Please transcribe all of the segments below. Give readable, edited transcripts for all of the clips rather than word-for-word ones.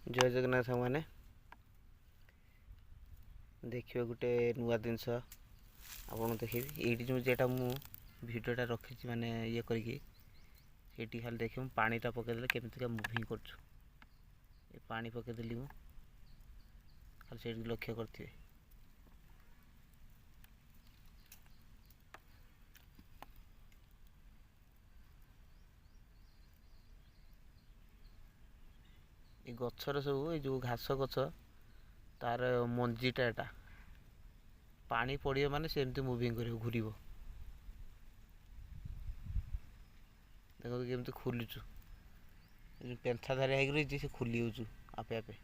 जय जगन्नाथ मैंने देखिए गोटे नुआ जिनस आपन देखिए ये जो जेटा मु भिडियोटा रखी माने ये करके खाली देखिए पानीटा पकईदे केमिका मुविंग कर पानी पकईदेली मु खाली से लक्ष्य करेंगे ये गचर सब ये जो घास गच तार मंजीटा एटा पानी पड़े माने से एमती मुविंग कर घूर देखो केमती खोलुचु पेंथा धारिया होगी से खोली होचु आपे आपे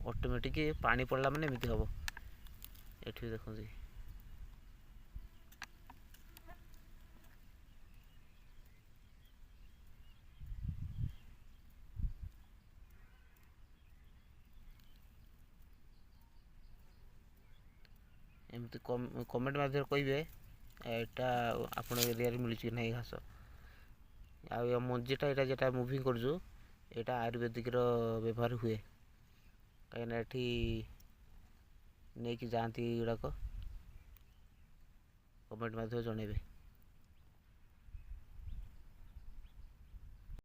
ऑटोमेटिक पानी पड़ला माने एमती हम ये देखो एमती कमेंट मध्यम कहे यहाँ आपण एरिया मिलूँ ना घास आ मंजीटा यहाँ जेटा मुविंग करूँ यहाँ आयुर्वेदिक व्यवहार हुए कहीं ये नहीं कि जाती गुड़ाक कमेंट मध्यम जनइबे।